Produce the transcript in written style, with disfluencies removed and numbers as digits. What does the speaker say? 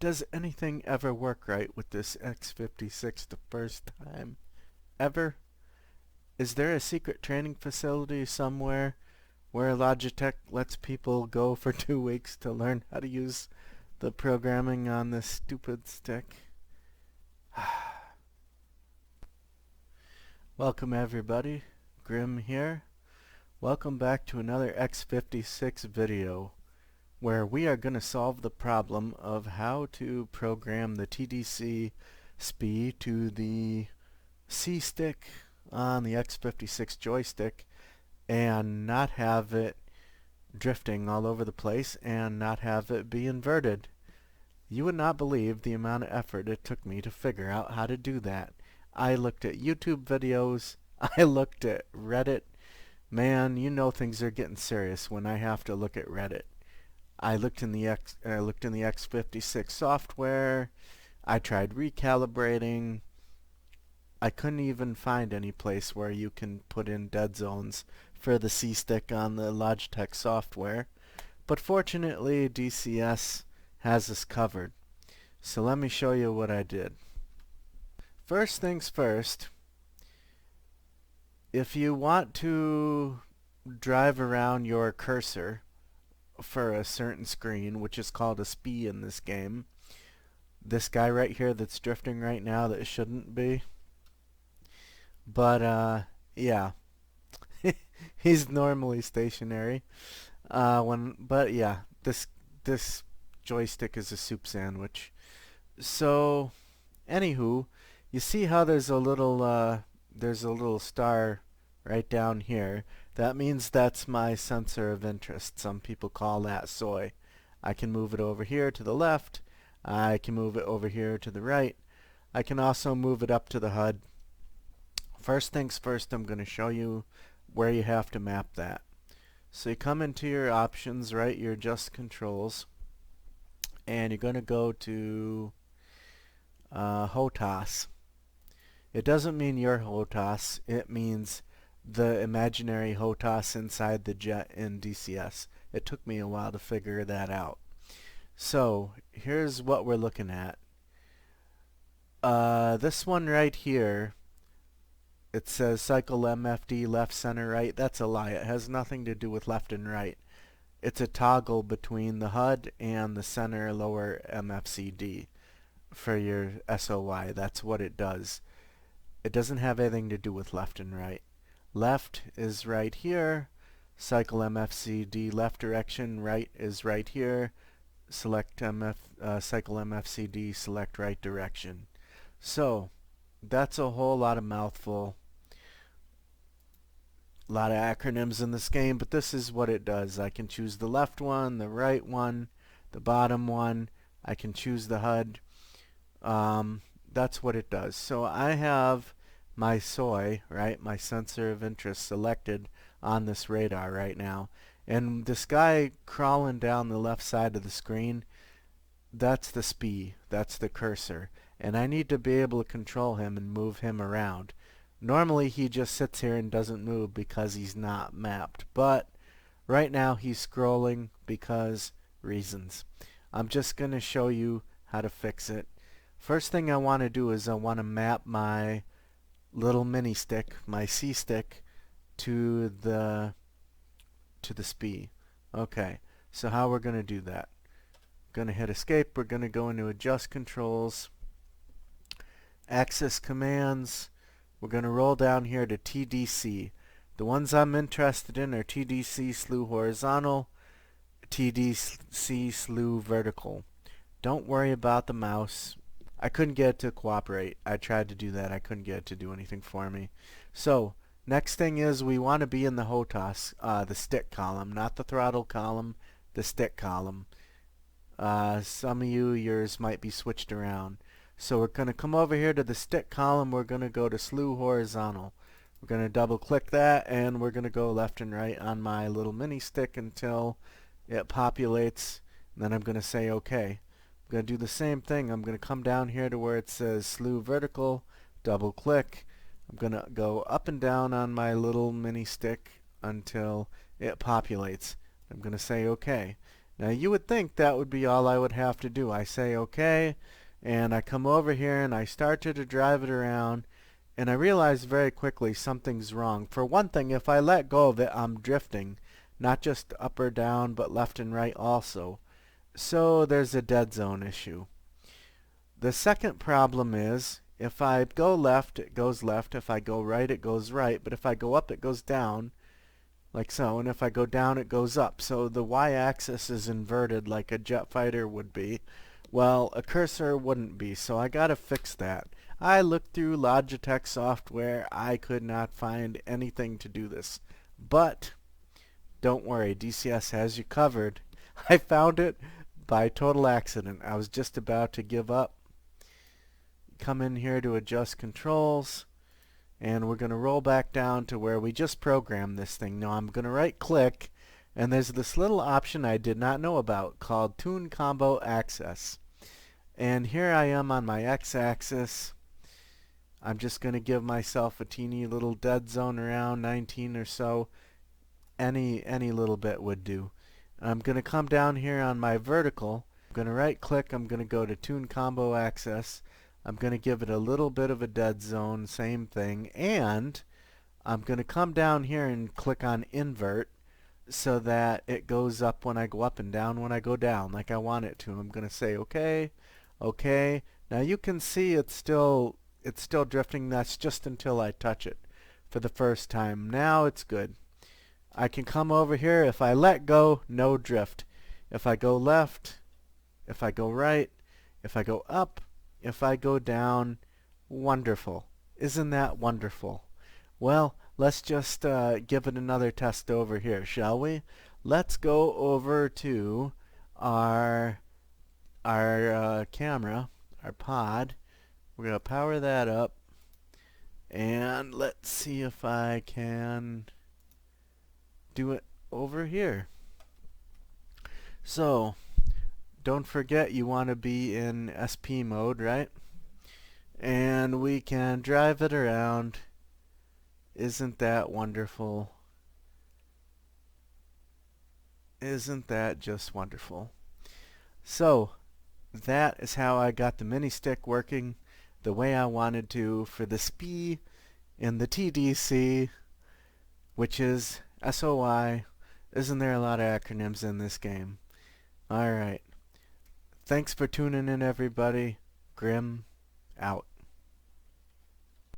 Does anything ever work right with this X56 the first time? Ever? Is there a secret training facility somewhere where Logitech lets people go for 2 weeks to learn how to use the programming on this stupid stick? Welcome everybody, Grim here. Welcome back to another X56 video where we are going to solve the problem of how to program the TDC SPI to the C stick on the X56 joystick and not have it drifting all over the place and not have it be inverted. You would not believe the amount of effort it took me to figure out how to do that. I looked at YouTube videos, I looked at Reddit. Man, you know things are getting serious when I have to look at Reddit. I looked in the X56 software. I tried recalibrating. I couldn't even find any place where you can put in dead zones for the C stick on the Logitech software. But fortunately, DCS has us covered. So let me show you what I did. First things first, if you want to drive around your cursor for a certain screen, which is called a SPI in this game, this guy right here that's drifting right now that shouldn't be, but yeah, he's normally stationary. But yeah, this joystick is a soup sandwich. So, anywho, you see how there's a little star right down here. That means that's my sensor of interest. Some people call that soy. I can move it over here to the left. I can move it over here to the right. I can also move it up to the HUD. First things first, I'm going to show you where you have to map that. So you come into your options, right, your adjust controls, and you're going to go to HOTAS. It doesn't mean your HOTAS, it means the imaginary HOTAS inside the jet in DCS. It took me a while to figure that out. So here's what we're looking at. This one right here, it says cycle MFD left, center, right. That's a lie. It has nothing to do with left and right. It's a toggle between the HUD and the center lower MFCD for your SOY. That's what it does. It doesn't have anything to do with left and right. Left is right here. Cycle MFCD left direction. Right is right here. Select cycle MFCD, select right direction. So that's a whole lot of mouthful. A lot of acronyms in this game, but this is what it does. I can choose the left one, the right one, the bottom one. I can choose the HUD. That's what it does. So I have my soy, right, my sensor of interest selected on this radar right now. And this guy crawling down the left side of the screen, that's the SPI, that's the cursor. And I need to be able to control him and move him around. Normally he just sits here and doesn't move because he's not mapped. But right now he's scrolling because reasons. I'm just going to show you how to fix it. First thing I want to do is I want to map my little mini stick, my C stick, to the SPI. Okay, so how we're going to do that? Going to hit escape. We're going to go into adjust controls, access commands. We're going to roll down here to TDC. The ones I'm interested in are TDC slew horizontal, TDC slew vertical. Don't worry about the mouse. I couldn't get it to cooperate. I tried to do that. I couldn't get it to do anything for me. So next thing is we want to be in the HOTAS, the stick column, not the throttle column, the stick column. Some of yours might be switched around. So we're going to come over here to the stick column. We're going to go to slew horizontal. We're going to double click that and we're going to go left and right on my little mini stick until it populates. And then I'm going to say OK. I'm going to do the same thing. I'm going to come down here to where it says slew vertical, double click. I'm going to go up and down on my little mini stick until it populates. I'm going to say OK. Now you would think that would be all I would have to do. I say okay, and I come over here and I start to drive it around, and I realize very quickly something's wrong. For one thing, if I let go of it, I'm drifting, not just up or down, but left and right also. So there's a dead zone issue. The second problem is, if I go left, it goes left. If I go right, it goes right. But if I go up, it goes down, like so. And if I go down, it goes up. So the y-axis is inverted like a jet fighter would be. Well, a cursor wouldn't be, so I gotta fix that. I looked through Logitech software. I could not find anything to do this. But don't worry, DCS has you covered. I found it by total accident. I was just about to give up. Come in here to adjust controls, and we're going to roll back down to where we just programmed this thing. Now I'm going to right click, and there's this little option I did not know about called Tune Combo Access. And here I am on my x-axis. I'm just going to give myself a teeny little dead zone around 19 or so. Any little bit would do. I'm going to come down here on my vertical. I'm going to right click. I'm going to go to Tune Combo Access. I'm going to give it a little bit of a dead zone, same thing, and I'm going to come down here and click on invert so that it goes up when I go up and down when I go down, like I want it to. I'm going to say okay, okay. Now you can see it's still drifting. That's just until I touch it for the first time. Now it's good. I can come over here. If I let go, no drift. If I go left, if I go right, if I go up, if I go down, wonderful. Isn't that wonderful? Well, let's just give it another test over here, shall we? Let's go over to our camera, our pod. We're going to power that up, and let's see if I can do it over here. So don't forget you want to be in SP mode, right? And we can drive it around. Isn't that wonderful? Isn't that just wonderful? So that is how I got the mini stick working the way I wanted to for the SPI and the TDC, which is SOI. Isn't there a lot of acronyms in this game? Alright. Thanks for tuning in, everybody. Grim out.